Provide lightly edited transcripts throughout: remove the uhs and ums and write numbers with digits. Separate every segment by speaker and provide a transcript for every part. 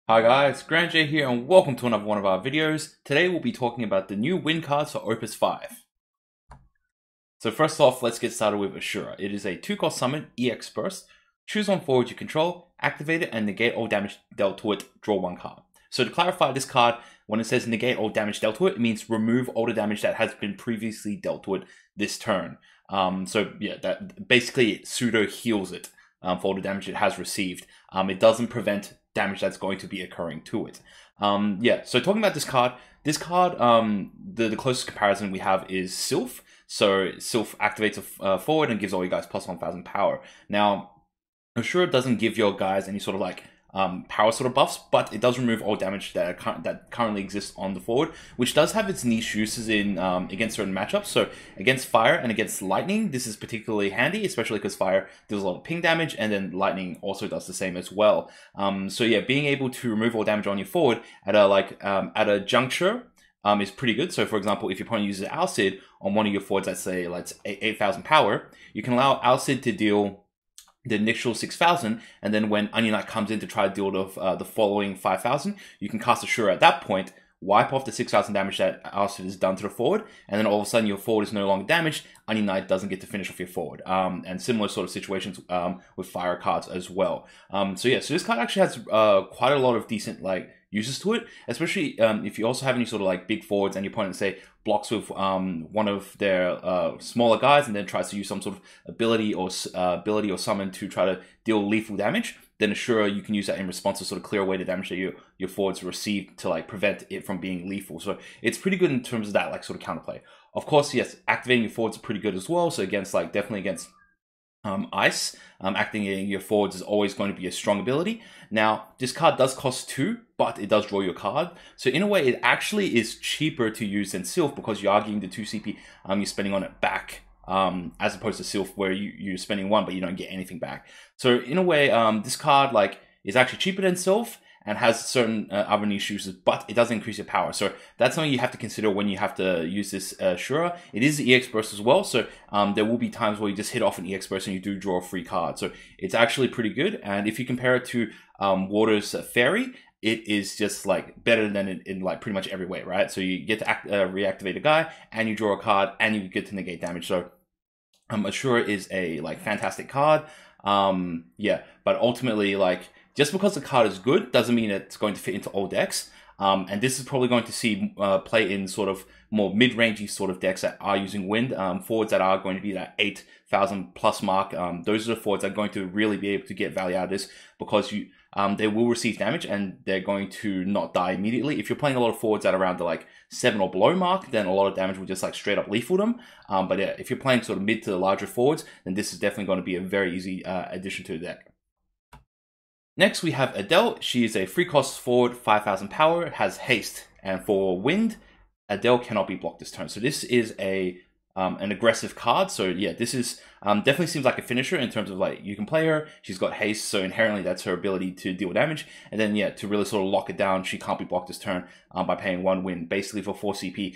Speaker 1: Hi guys, Grand J here and welcome to another one of our videos. Today we'll be talking about the new win cards for Opus 5. So first off, let's get started with Ashura. It is a 2-cost summon, EX Burst. Choose one forward you control, activate it, and negate all damage dealt to it, draw one card. So to clarify this card, when it says negate all damage dealt to it, it means remove all the damage that has been previously dealt to it this turn. So yeah, that basically it pseudo heals it for all the damage it has received. It doesn't prevent damage that's going to be occurring to it. Yeah, so talking about this card, the closest comparison we have is Sylph. So Sylph activates a forward and gives all you guys plus 1000 power. Now, I'm sure it doesn't give your guys any sort of like power sort of buffs, but it does remove all damage that currently exists on the forward, which does have its niche uses in against certain matchups. So against fire and against lightning, this is particularly handy, especially because fire deals a lot of ping damage, and then lightning also does the same as well. So yeah, being able to remove all damage on your forward at a juncture is pretty good. So for example, if your opponent uses Alcid on one of your forwards, let's say 8,000 power, you can allow Alcid to deal the initial 6,000, and then when Onion Knight comes in to try to deal the following 5,000, you can cast Ashura at that point, wipe off the 6,000 damage that Alcid has done to the forward, and then all of a sudden your forward is no longer damaged. Onion Knight doesn't get to finish off your forward. And similar sort of situations with fire cards as well. So yeah, so this card actually has quite a lot of decent uses to it, especially if you also have any sort of like big forwards and your opponent say blocks with one of their smaller guys and then tries to use some sort of ability or summon to try to deal lethal damage. Then Ashura, you can use that in response to sort of clear away the damage that your forwards receive to like prevent it from being lethal. So it's pretty good in terms of that like sort of counterplay. Of course, yes, activating your forwards are pretty good as well. So against definitely against ice, activating your forwards is always going to be a strong ability. Now, this card does cost 2, but it does draw your card. So in a way, it actually is cheaper to use than Sylph because you are getting the 2 CP you're spending on it back, as opposed to Sylph where you're spending 1 but you don't get anything back. So in a way, this card is actually cheaper than Sylph and has certain other niche uses, but it does increase your power. So that's something you have to consider when you have to use this Ashura. It is the EX Burst as well, so there will be times where you just hit off an EX Burst and you do draw a free card. So it's actually pretty good, and if you compare it to Water's Fairy, it is just better than in pretty much every way, right? So you get to reactivate a guy, and you draw a card, and you get to negate damage. So Ashura is a fantastic card. Yeah, but ultimately just because the card is good doesn't mean it's going to fit into all decks. And this is probably going to see play in sort of more mid-rangey sort of decks that are using wind. Forwards that are going to be that 8,000 plus mark. Those are the forwards that are going to really be able to get value out of this because they will receive damage and they're going to not die immediately. If you're playing a lot of forwards at around the 7 or below mark, then a lot of damage will just straight up lethal them. But yeah, if you're playing sort of mid to the larger forwards, then this is definitely going to be a very easy addition to the deck. Next, we have Adele. She is a 3-cost forward, 5,000 power, has haste, and for wind, Adele cannot be blocked this turn. So this is an aggressive card. So yeah, this is definitely seems like a finisher in terms of you can play her. She's got haste, so inherently that's her ability to deal damage. And then yeah, to really sort of lock it down, she can't be blocked this turn by paying 1 wind, basically for 4 CP.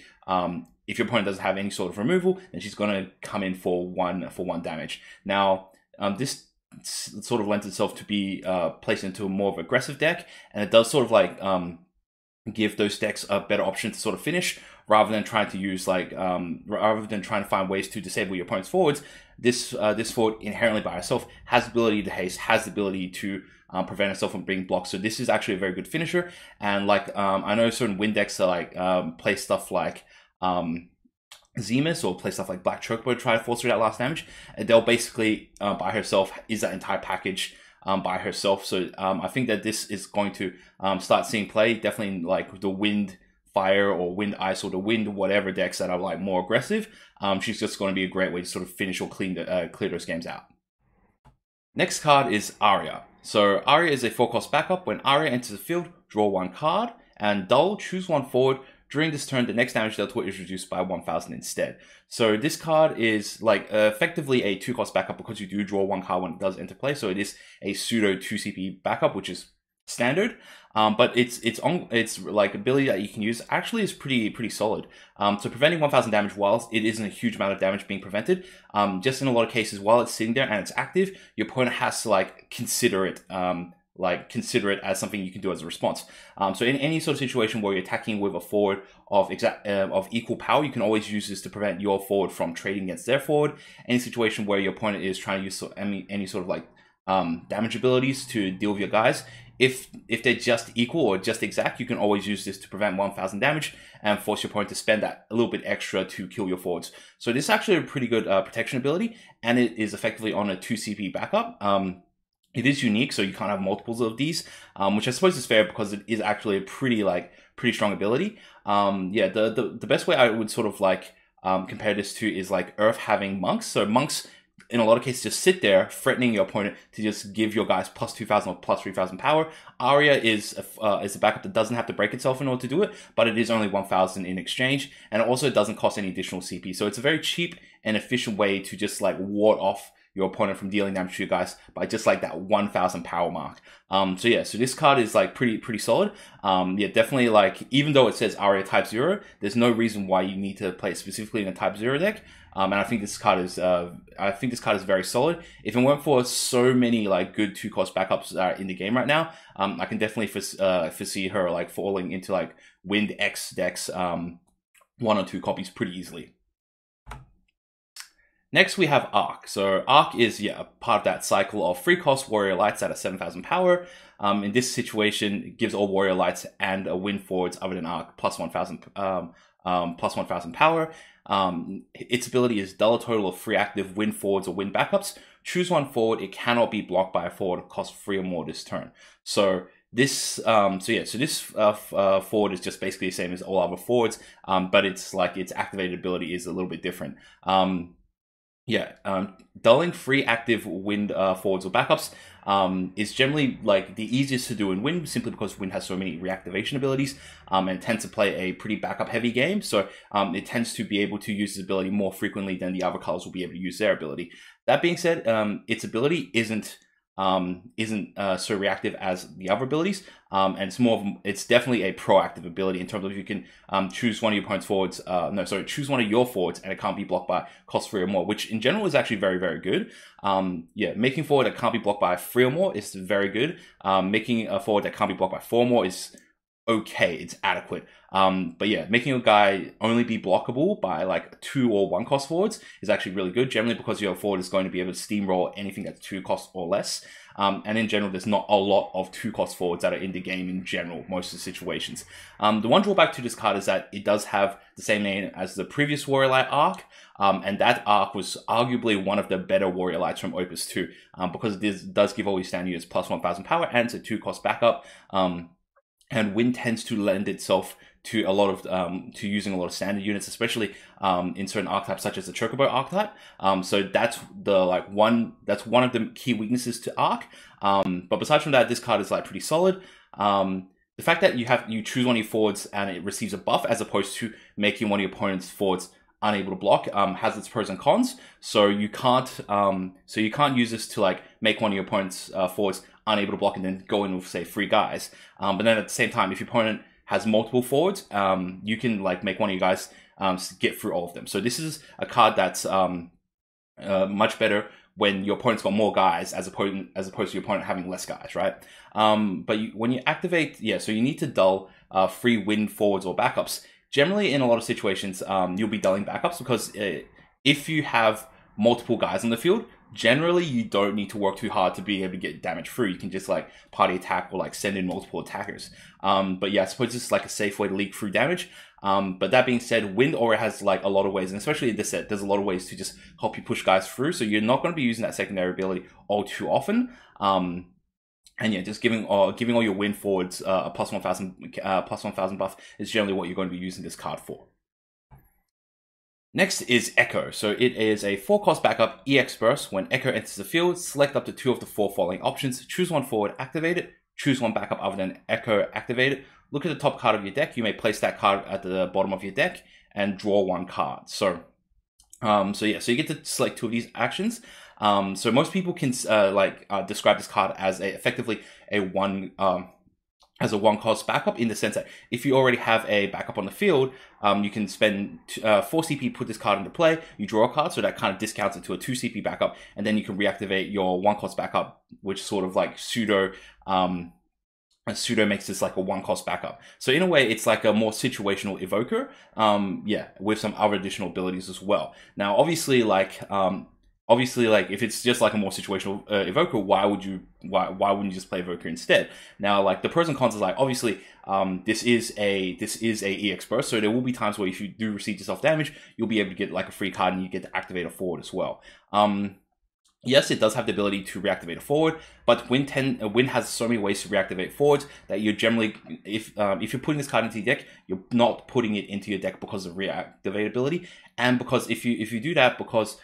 Speaker 1: If your opponent doesn't have any sort of removal, then she's going to come in for one damage. Now this sort of lends itself to be placed into a more of an aggressive deck, and it does sort of give those decks a better option to sort of finish rather than trying to use rather than trying to find ways to disable your opponent's forwards. This forward inherently by herself has the ability to haste, has the ability to prevent herself from being blocked. So this is actually a very good finisher. And I know certain wind decks are play stuff like Zemus or play stuff like Black Chocobo to try to force through that last damage. Adele basically by herself is that entire package by herself. So I think that this is going to start seeing play definitely in the wind fire or wind ice or the wind whatever decks that are more aggressive. She's just going to be a great way to sort of finish or clear those games out. Next card is Aria. So Aria is a 4-cost backup. When Aria enters the field, draw 1 card, and Dull, choose 1 forward. During this turn, the next damage dealt to it is reduced by 1,000 instead. So this card is effectively a 2-cost backup because you do draw 1 card when it does enter play. So it is a pseudo 2 CP backup, which is standard. But its ability that you can use actually is pretty solid. So preventing 1,000 damage whilst it isn't a huge amount of damage being prevented, just in a lot of cases while it's sitting there and it's active, your opponent has to consider it like consider it as something you can do as a response. So in any sort of situation where you're attacking with a forward of equal power, you can always use this to prevent your forward from trading against their forward. Any situation where your opponent is trying to use any sort of like damage abilities to deal with your guys, if they're just equal or just exact, you can always use this to prevent 1000 damage and force your opponent to spend that a little bit extra to kill your forwards. So this is actually a pretty good protection ability, and it is effectively on a 2 CP backup. It is unique, so you can't have multiples of these, which I suppose is fair because it is actually a pretty strong ability. Yeah, the best way I would sort of like compare this to is like Earth having monks. So monks, in a lot of cases, just sit there threatening your opponent to just give your guys plus 2000 or plus 3000 power. Aria is a backup that doesn't have to break itself in order to do it, but it is only 1000 in exchange, and it also doesn't cost any additional CP. So it's a very cheap and efficient way to just like ward off your opponent from dealing damage to you guys by just like that 1000 power mark. So yeah, so this card is like pretty solid. Yeah, definitely, like, even though it says Aria type 0, there's no reason why you need to play it specifically in a type 0 deck. And I think this card is very solid. If it weren't for so many like good 2-cost backups that are in the game right now, I can definitely foresee her like falling into like Wind X decks, 1 or 2 copies pretty easily. Next, we have Arc. So Arc is, yeah, part of that cycle of 3-cost Warrior Lights at a 7000 power. In this situation, it gives all Warrior Lights and Wind forwards other than Arc plus 1000 power. Its ability is dull a total of 3 active Wind forwards or Wind backups. Choose 1 forward. It cannot be blocked by a forward. Cost 3 or more this turn. So this, forward is just basically the same as all other forwards, but it's like its activated ability is a little bit different. Dulling 3 active Wind forwards or backups is generally like the easiest to do in Wind, simply because Wind has so many reactivation abilities and tends to play a pretty backup heavy game. So it tends to be able to use its ability more frequently than the other colors will be able to use their ability. That being said, its ability isn't so reactive as the other abilities, and it's definitely a proactive ability in terms of you can choose one of your opponent's forwards, choose one of your forwards, and it can't be blocked by cost 3 or more, which in general is actually very good. Making forward that can't be blocked by 3 or more is very good. Making a forward that can't be blocked by 4 or more is okay, it's adequate. But yeah, making a guy only be blockable by like 2 or 1 cost forwards is actually really good, generally because your forward is going to be able to steamroll anything that's 2 cost or less. And in general, there's not a lot of 2 cost forwards that are in the game in general, most of the situations. The one drawback to this card is that it does have the same name as the previous Warrior Light Arc, and that Arc was arguably one of the better Warrior Lights from Opus 2, because it does give all these standard units plus 1000 power and it's a 2-cost backup. And Wind tends to lend itself to a lot of to using a lot of standard units, especially in certain archetypes such as the Chocobo archetype. So that's one of the key weaknesses to Arc. But besides from that, this card is like pretty solid. The fact that you choose one of your forwards and it receives a buff as opposed to making one of your opponent's forwards unable to block has its pros and cons. So you can't use this to like make one of your opponent's forwards unable to block and then go in with, say, 3 guys. But then at the same time, if your opponent has multiple forwards, you can like make one of your guys get through all of them. So this is a card that's much better when your opponent's got more guys as opposed to your opponent having less guys, right? But when you activate, so you need to dull 3 Wind forwards or backups. Generally, in a lot of situations, you'll be dulling backups because if you have multiple guys on the field, generally you don't need to work too hard to be able to get damage through. You can just like party attack or like send in multiple attackers. But yeah, I suppose this is like a safe way to leak through damage. But that being said, Wind Aura has like a lot of ways, and especially in this set, there's a lot of ways to just help you push guys through. So you're not going to be using that secondary ability all too often. And yeah, just giving all your Wind forwards a plus 1000 buff is generally what you're going to be using this card for. Next is Echo. So it is a 4-cost backup EX burst. When Echo enters the field, select up to 2 of the 4 following options. Choose 1 forward, activate it. Choose 1 backup other than Echo, activate it. Look at the top card of your deck. You may place that card at the bottom of your deck and draw 1 card. So you get to select 2 of these actions. So most people can describe this card as effectively a 1 as a 1-cost backup, in the sense that if you already have a backup on the field, you can spend 4 CP, put this card into play, you draw a card, so that kind of discounts it to a 2 CP backup, and then you can reactivate your 1-cost backup, which sort of like pseudo makes this like a 1-cost backup. So in a way, it's like a more situational evoker, yeah, with some other additional abilities as well. Now, obviously, like if it's just like a more situational evoker, why wouldn't you just play evoker instead? Now, like the pros and cons is like, obviously, this is a EX burst, so there will be times where if you do receive yourself damage, you'll be able to get like a free card and you get to activate a forward as well. Yes, it does have the ability to reactivate a forward, but Wind has so many ways to reactivate forwards that you're generally, if you're putting this card into your deck, you're not putting it into your deck because of reactivate ability, and because if you do that, because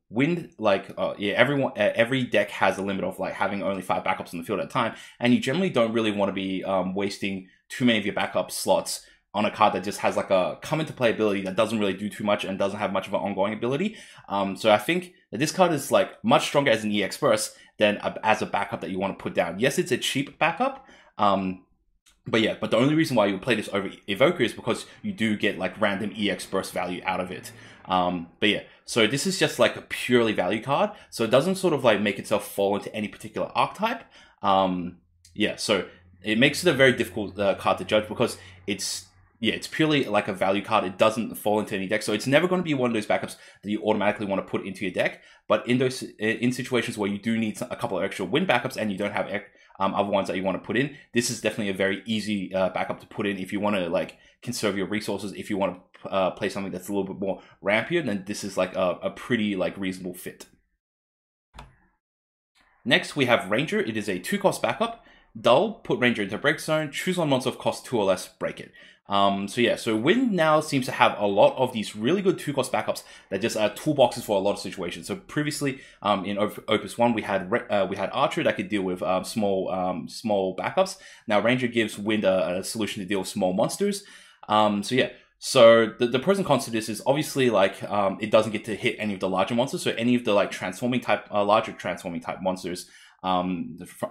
Speaker 1: Wind, like, every deck has a limit of like having only 5 backups on the field at a time, and you generally don't really want to be wasting too many of your backup slots on a card that just has like a come into play ability that doesn't really do too much and doesn't have much of an ongoing ability. So I think that this card is like much stronger as an EX burst than as a backup that you want to put down. Yes, it's a cheap backup, but the only reason why you would play this over Evoker is because you do get like random EX burst value out of it. So this is just like a purely value card, so it doesn't sort of like make itself fall into any particular archetype. So it makes it a very difficult card to judge, because it's purely like a value card. It doesn't fall into any deck, so it's never going to be one of those backups that you automatically want to put into your deck. But in situations where you do need a couple of extra Wind backups and you don't have other ones that you want to put in, this is definitely a very easy backup to put in if you want to like conserve your resources. If you want to play something that's a little bit more rampier, then this is like a pretty like reasonable fit. Next, we have Ranger. It is a 2-cost backup. Dull, put Ranger into break zone, choose one monster of cost 2 or less, break it. So Wind now seems to have a lot of these really good 2-cost backups that just are toolboxes for a lot of situations. So previously, in Opus 1, we had Archer that could deal with small backups. Now Ranger gives Wind a solution to deal with small monsters. So the pros and cons to this is obviously like it doesn't get to hit any of the larger monsters. So any of the like larger transforming type monsters,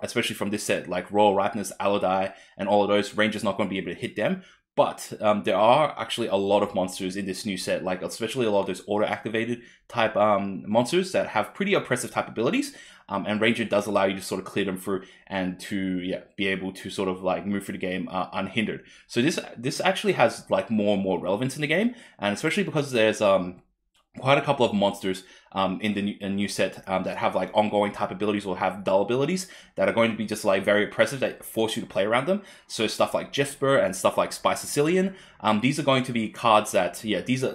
Speaker 1: especially from this set, like Royal Ripeness, Alodai, and all of those, Ranger's not going to be able to hit them. But there are actually a lot of monsters in this new set, like especially a lot of those auto-activated type monsters that have pretty oppressive type abilities. And Ranger does allow you to sort of clear them through and to be able to sort of like move through the game unhindered. So this actually has like more and more relevance in the game, and especially because there's quite a couple of monsters in the new set that have like ongoing type abilities or have dull abilities that are going to be just like very oppressive, that force you to play around them. So stuff like Jesper and stuff like Sicilian, these are going to be cards that,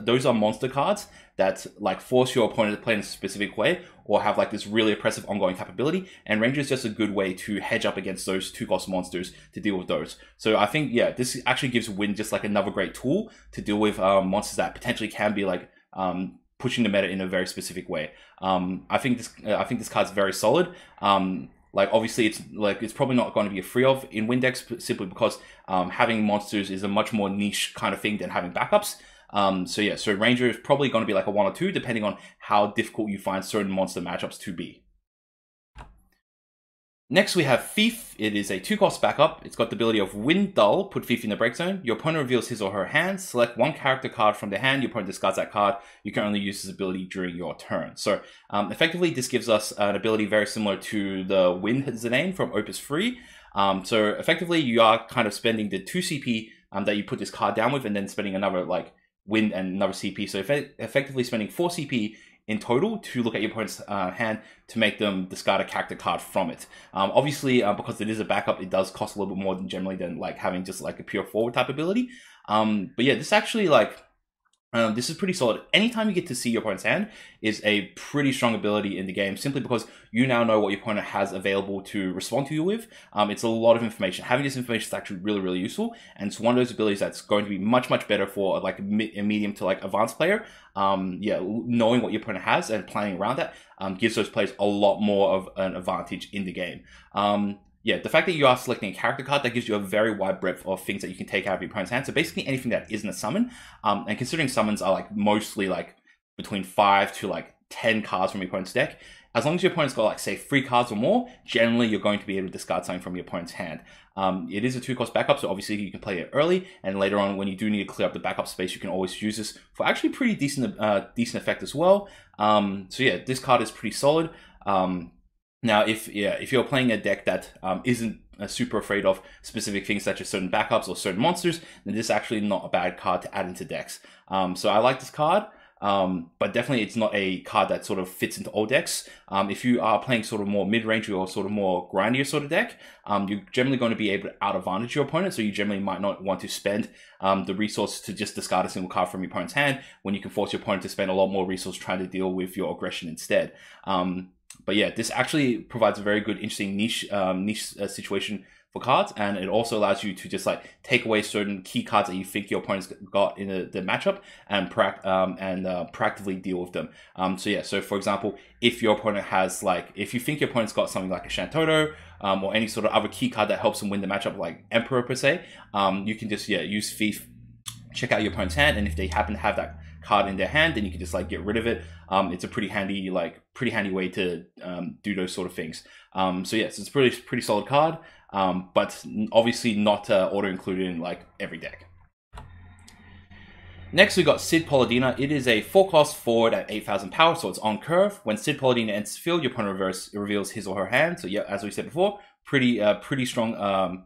Speaker 1: those are monster cards that like force your opponent to play in a specific way or have like this really oppressive ongoing type ability. And Ranger is just a good way to hedge up against those 2-cost monsters to deal with those. So I think, this actually gives Wind just like another great tool to deal with monsters that potentially can be like pushing the meta in a very specific way. I think this card's very solid. Like obviously it's probably not going to be a free of in Wind decks, simply because having monsters is a much more niche kind of thing than having backups. So Ranger is probably going to be like a 1 or 2, depending on how difficult you find certain monster matchups to be. Next, we have Thief. It is a 2-cost backup. It's got the ability of Wind Dull, put Thief in the break zone. Your opponent reveals his or her hand. Select one character card from their hand. Your opponent discards that card. You can only use this ability during your turn. So effectively, this gives us an ability very similar to the Wind Zidane from Opus 3. So effectively, you are kind of spending the 2 CP that you put this card down with, and then spending another like Wind and another CP. So effectively spending 4 CP in total to look at your opponent's hand to make them discard a character card from it. Obviously, because it is a backup, it does cost a little bit more than generally than like having just like a pure forward type ability. This actually like this is pretty solid. Anytime you get to see your opponent's hand is a pretty strong ability in the game, simply because you now know what your opponent has available to respond to you with. It's a lot of information. Having this information is actually really, really useful, and it's one of those abilities that's going to be much, much better for like a medium to like advanced player. Knowing what your opponent has and playing around that gives those players a lot more of an advantage in the game. The fact that you are selecting a character card, that gives you a very wide breadth of things that you can take out of your opponent's hand. So basically anything that isn't a summon, and considering summons are like mostly like between 5 to like 10 cards from your opponent's deck. As long as your opponent's got, like, say, 3 cards or more, generally you're going to be able to discard something from your opponent's hand. It is a 2-cost backup, so obviously you can play it early, and later on when you do need to clear up the backup space, you can always use this for actually pretty decent effect as well. So yeah, this card is pretty solid. Now, if you're playing a deck that isn't super afraid of specific things such as certain backups or certain monsters, then this is actually not a bad card to add into decks. So I like this card. But definitely it's not a card that sort of fits into all decks. If you are playing sort of more mid-range or sort of more grindier sort of deck, you're generally going to be able to out-advantage your opponent, so you generally might not want to spend the resource to just discard a single card from your opponent's hand, when you can force your opponent to spend a lot more resource trying to deal with your aggression instead. But yeah, this actually provides a very good, interesting niche situation for cards, and it also allows you to just like take away certain key cards that you think your opponent's got in the matchup and proactively deal with them. So yeah, so for example, if your opponent has if you think your opponent's got something like a Shantoto or any sort of other key card that helps them win the matchup, like Emperor per se, you can just use Thief, check out your opponent's hand, and if they happen to have that card in their hand, then you can just like get rid of it. It's a pretty handy way to do those sort of things. So yes, it's a pretty solid card. But obviously not auto-included in like every deck. Next we got Sid Paula Deana. It is a 4-cost forward at 8,000 power, so it's on curve. When Sid Paula Deana enters the field, your opponent reveals his or her hand. So yeah, as we said before, pretty strong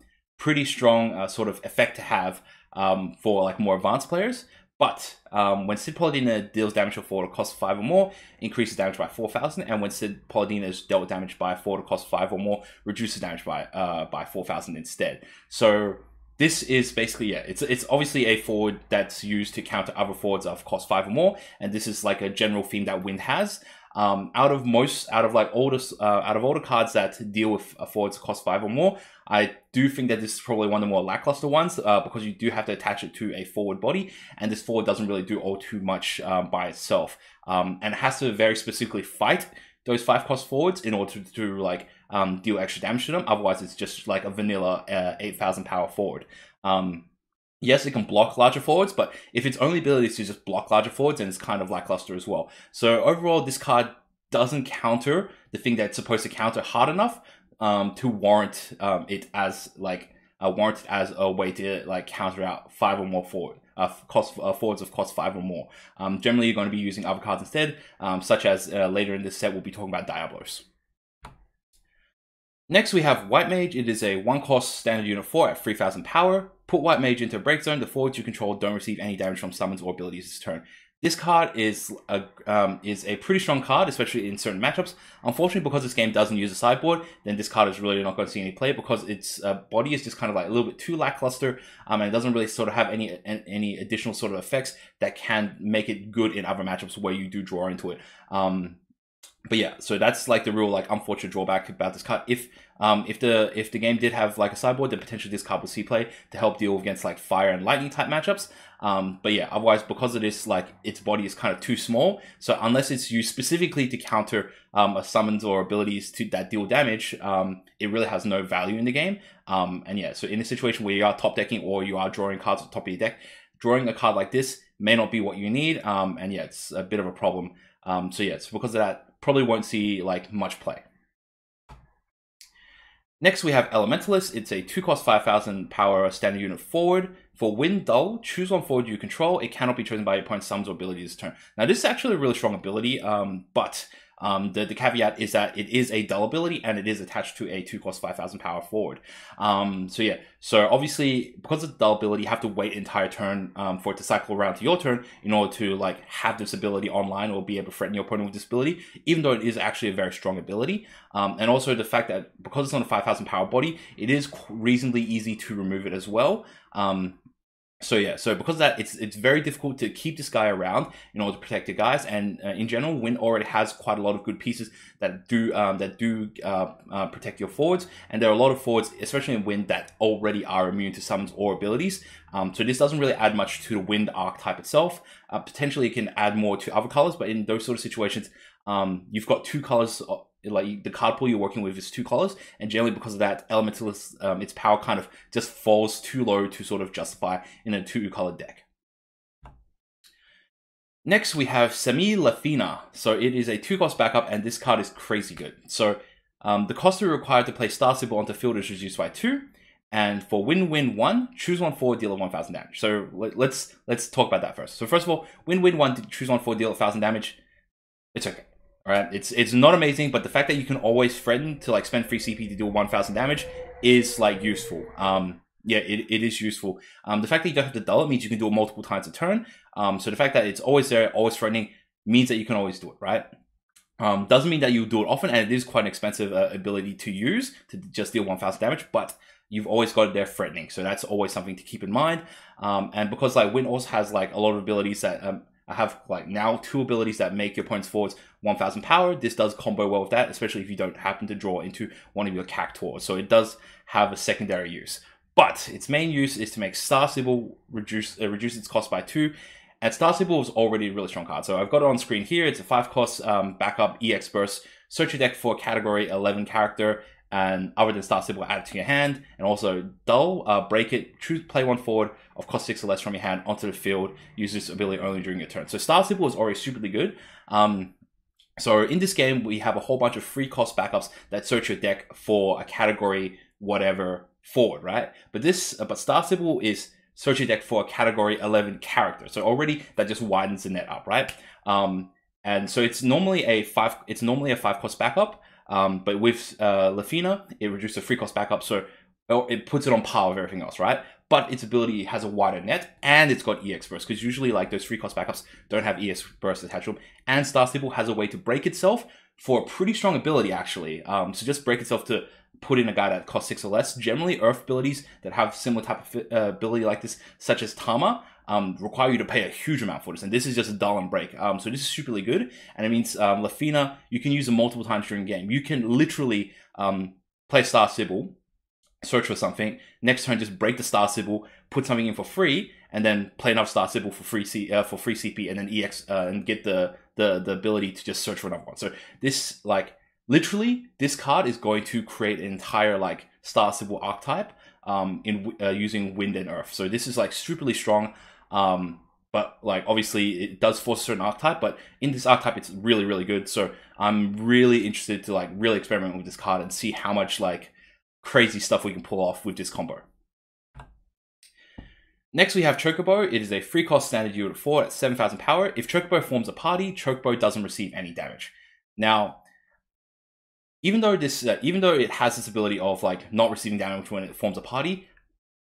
Speaker 1: sort of effect to have for like more advanced players. But when Sid Paula Deana deals damage to a forward that costs 5 or more, increases damage by 4,000, and when Sid Paula Deana is dealt damage by a forward that costs 5 or more, reduces damage by 4,000 instead. So this is basically, yeah, it's obviously a forward that's used to counter other forwards of cost 5 or more, and this is like a general theme that Wind has. Out of all the cards that deal with forwards that cost 5 or more, I do think that this is probably one of the more lackluster ones, because you do have to attach it to a forward body, and this forward doesn't really do all too much by itself, and it has to very specifically fight those 5-cost forwards in order to deal extra damage to them. Otherwise, it's just like a vanilla 8,000 power forward. Yes, it can block larger forwards, but if its only ability is to just block larger forwards, then it's kind of lackluster as well. So overall, this card doesn't counter the thing that it's supposed to counter hard enough to warrant it as a way to like counter out 5 or more forwards of cost 5 or more. Generally, you're going to be using other cards instead, such as later in this set we'll be talking about Diablos. Next we have White Mage. It is a 1-cost standard unit 4 at 3,000 power. Put White Mage into a break zone. The forwards you control don't receive any damage from summons or abilities this turn. This card is a pretty strong card, especially in certain matchups. Unfortunately, because this game doesn't use a sideboard, then this card is really not going to see any play, because its body is just kind of like a little bit too lackluster, and it doesn't really sort of have any additional sort of effects that can make it good in other matchups where you do draw into it. But yeah, so that's like the real unfortunate drawback about this card. If the game did have like a sideboard, then potentially this card will see play to help deal against like fire and lightning type matchups. But yeah, otherwise, because it is its body is kind of too small, so unless it's used specifically to counter summons or abilities that deal damage, it really has no value in the game. And yeah, so in a situation where you are top decking or you are drawing cards at the top of your deck, drawing a card like this may not be what you need. And yeah, it's a bit of a problem. So yeah, so because of that, probably won't see much play. Next we have Elementalist. It's a 2-cost 5,000 power standard unit forward. For Wind Dull, choose one forward you control. It cannot be chosen by your opponent's summons or abilities this turn. Now this is actually a really strong ability, but the caveat is that it is a dull ability and it is attached to a 2-cost 5,000 power forward. So yeah, so obviously because of the dull ability, you have to wait an entire turn for it to cycle around to your turn in order to have this ability online or be able to threaten your opponent with this ability, even though it is actually a very strong ability. And also the fact that because it's on a 5,000 power body, it is reasonably easy to remove it as well. So yeah, so because of that, it's very difficult to keep this guy around in order to protect your guys. And in general, Wind already has quite a lot of good pieces that do protect your forwards. And there are a lot of forwards, especially in Wind, that already are immune to summons or abilities. So this doesn't really add much to the Wind archetype itself. Potentially, it can add more to other colors, but in those sort of situations, you've got 2 colors. The card pool you're working with is 2 colors, and generally because of that, Elementalist, its power kind of just falls too low to sort of justify in a 2-color deck. Next, we have Semi Lafina. So it is a 2-cost backup, and this card is crazy good. So the cost required to play Star Symbol onto field is reduced by 2. And for win-win 1, choose 1 forward, deal 1,000 damage. So let's talk about that first. So first of all, win-win 1, choose 1 forward, deal 1,000 damage. It's okay. Alright, it's not amazing, but the fact that you can always threaten to like spend free CP to deal 1,000 damage is like useful. Yeah, it is useful. The fact that you don't have to dull it means you can do it multiple times a turn. So the fact that it's always there, always threatening, means that you can always do it, right? Doesn't mean that you do it often, and it is quite an expensive ability to use to just deal 1,000 damage, but you've always got it there threatening, so that's always something to keep in mind. And because like Win also has like a lot of abilities that I have like now 2 abilities that make your opponent's forwards 1,000 power. This does combo well with that, especially if you don't happen to draw into one of your cactuars. So it does have a secondary use. But its main use is to make Star Symbol reduce its cost by 2. And Star Symbol is already a really strong card. So I've got it on screen here. It's a 5-cost backup EX burst. Search your deck for a category 11 character, and other than Star Symbol, add it to your hand. And also dull, break it, choose play 1 forward of cost 6 or less from your hand onto the field. Use this ability only during your turn. So Star Symbol is already superly good. So in this game, we have a whole bunch of free cost backups that search your deck for a category whatever forward, right? But Star Symbol is search your deck for a category 11 character. So already that just widens the net up, right? And so it's normally a 5-cost backup. But with Lafina, it reduces the 3-cost backup, so it puts it on par with everything else, right? But its ability has a wider net, and it's got EX burst, because usually like those 3-cost backups don't have EX burst attached to them. And Star Symbol has a way to break itself for a pretty strong ability, actually. So just break itself to put in a guy that costs 6 or less. Generally, Earth abilities that have similar type of ability like this, such as Tama, require you to pay a huge amount for this, and this is just a dull and break. So this is superly good, and it means Lafina, you can use it multiple times during the game. You can literally play Star Symbol, search for something, next turn just break the Star Symbol, put something in for free, and then play another Star Symbol for free CP, and then EX and get the ability to just search for another one. So this literally this card is going to create an entire like Star Symbol archetype using Wind and Earth. So this is like superly strong. But like obviously it does force a certain archetype, but in this archetype it's really, really good. So I'm really interested to like really experiment with this card and see how much like crazy stuff we can pull off with this combo. Next we have Chocobo. It is a 3-cost standard unit 4 at 7,000 power. If Chocobo forms a party, Chocobo doesn't receive any damage. Now, even though it has this ability of like not receiving damage when it forms a party,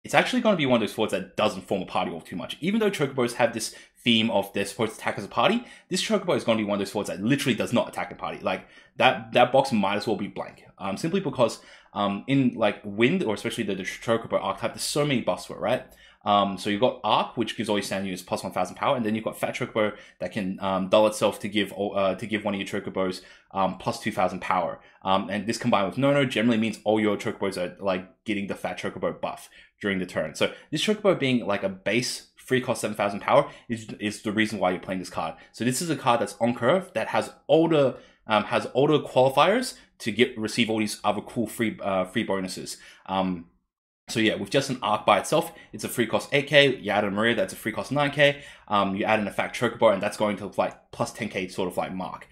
Speaker 1: it's actually going to be one of those forwards that doesn't form a party all too much. Even though Chocobos have this theme of they're supposed to attack as a party, this Chocobo is going to be one of those forwards that literally does not attack a party. Like that box might as well be blank. Simply because in like Wind, or especially the Chocobo archetype, there's so many buffs for it, right? So you've got Arc, which gives all your standard units plus 1,000 power, and then you've got Fat Chocobo that can dull itself to give one of your Chocobos plus 2,000 power. And this combined with No generally means all your Chocobos are like getting the Fat Chocobo buff during the turn. So this Chocobo being like a base 3-cost 7,000 power is the reason why you're playing this card. So this is a card that's on curve that has older qualifiers to receive all these other cool free bonuses. So yeah, with just an Arc by itself, it's a 3-cost 8k. You add a Maria, that's a 3-cost 9k. You add in a Fat Chocobo, and that's going to like plus 10k sort of like mark.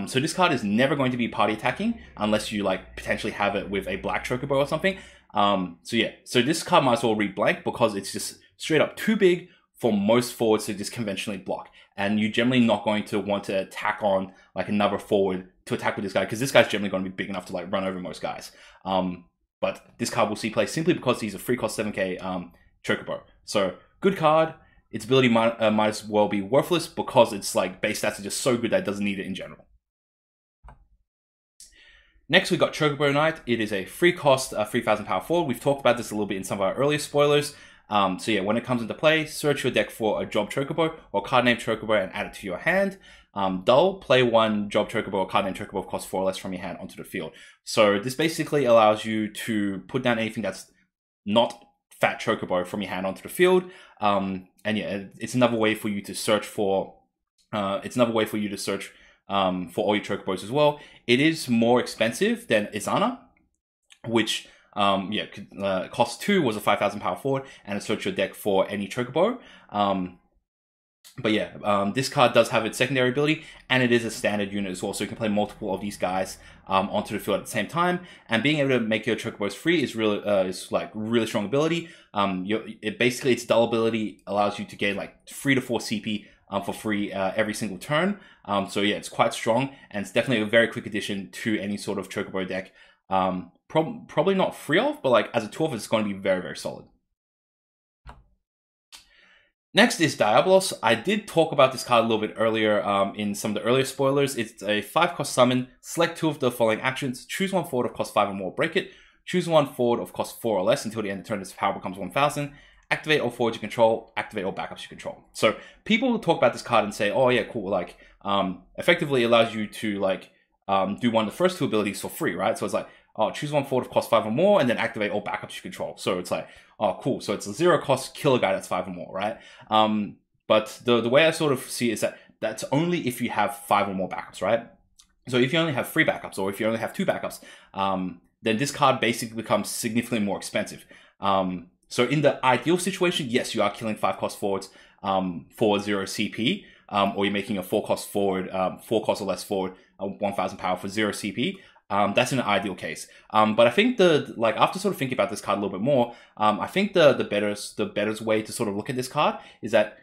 Speaker 1: So this card is never going to be party attacking unless you like potentially have it with a Black Chocobo or something. So yeah, so this card might as well read blank because it's just straight up too big for most forwards to just conventionally block. And you're generally not going to want to attack on like another forward to attack with this guy, because this guy's generally going to be big enough to like run over most guys. But this card will see play simply because he's a 3-cost 7k Chocobo. So good card. Its ability might as well be worthless because its like base stats are just so good that it doesn't need it in general. Next we got Chocobo Night. It is a 3-cost 3,000 power forward. We've talked about this a little bit in some of our earlier spoilers. So yeah, when it comes into play, search your deck for a Job Chocobo or card name Chocobo and add it to your hand. Dull, play 1 Job Chocobo or card name Chocobo of cost 4 or less from your hand onto the field. So this basically allows you to put down anything that's not Fat Chocobo from your hand onto the field. And yeah, it's another way for you to search for. For all your Chocobos as well. It is more expensive than Izana, which cost 2, was a 5,000 power forward, and it search your deck for any Chocobo. But yeah, this card does have its secondary ability, and it is a standard unit as well, so you can play multiple of these guys onto the field at the same time. And being able to make your Chocobos free is really like really strong ability. Basically, its dull ability allows you to gain like 3 to 4 CP for free every single turn. So yeah, it's quite strong, and it's definitely a very quick addition to any sort of Chocobo deck. Probably not free of, but like as a 12, it's going to be very, very solid. Next is Diabolos. I did talk about this card a little bit earlier in some of the earlier spoilers. It's a 5-cost summon. Select 2 of the following actions. Choose 1 forward of cost 5 or more, break it. Choose 1 forward of cost 4 or less until the end of the turn. Its power becomes 1000. Activate all forwards you control. Activate all backups you control. So people will talk about this card and say, oh yeah, cool. Like effectively allows you to like do one of the first 2 abilities for free, right? So it's like, oh, choose 1 forward of cost 5 or more, and then activate all backups you control. So it's like, oh, cool. So it's a 0-cost kill a guy that's 5 or more, right? But the way I sort of see it is that that's only if you have 5 or more backups, right? So if you only have 3 backups, or if you only have 2 backups, then this card basically becomes significantly more expensive. So in the ideal situation, yes, you are killing 5-cost forwards for 0 CP, or you're making a 4-cost forward, 4-cost or less forward, 1000 power for 0 CP. That's an ideal case. But I think after sort of thinking about this card a little bit more, I think the better way to sort of look at this card is that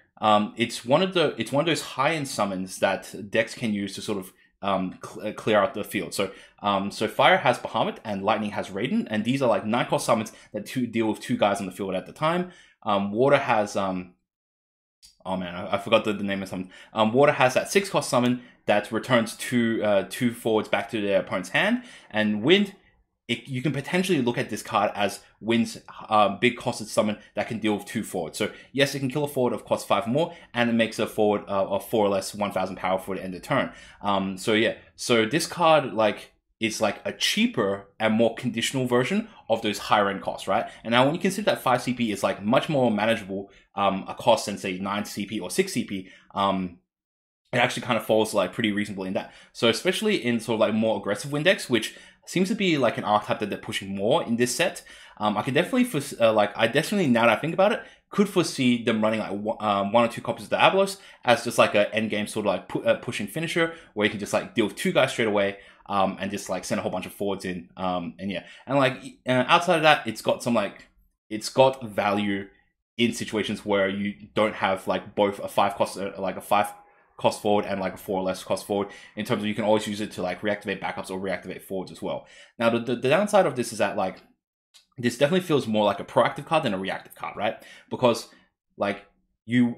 Speaker 1: it's one of those high-end summons that decks can use to sort of clear out the field. So Fire has Bahamut and Lightning has Raiden, and these are like 9-cost summons that deal with 2 guys on the field at the time. Water has oh man, I forgot the name of something. Water has that 6-cost summon that returns 2 forwards back to their opponent's hand. And Wind, you can potentially look at this card as Wind's big costed summon that can deal with 2 forwards. So yes, it can kill a forward of cost 5 or more, and it makes a forward of 4 or less 1000 power for the end of the turn. So yeah, so this card is like a cheaper and more conditional version of those higher end costs, right? And now when you consider that 5 CP is like much more manageable a cost than say 9 CP or 6 CP, it actually kind of falls like pretty reasonable in that. So especially in sort of like more aggressive Wind decks, which seems to be like an archetype that they're pushing more in this set, I can definitely I definitely, now that I think about it, could foresee them running like 1 or 2 copies of Diabolos as just like an end game sort of like pushing finisher, where you can just like deal with 2 guys straight away. And just like send a whole bunch of forwards in, and yeah, and like outside of that, it's got value in situations where you don't have like both a 5-cost like a 5-cost forward and like a 4 or less cost forward, in terms of you can always use it to like reactivate backups or reactivate forwards as well. Now the downside of this is that like this definitely feels more like a proactive card than a reactive card, right? Because like in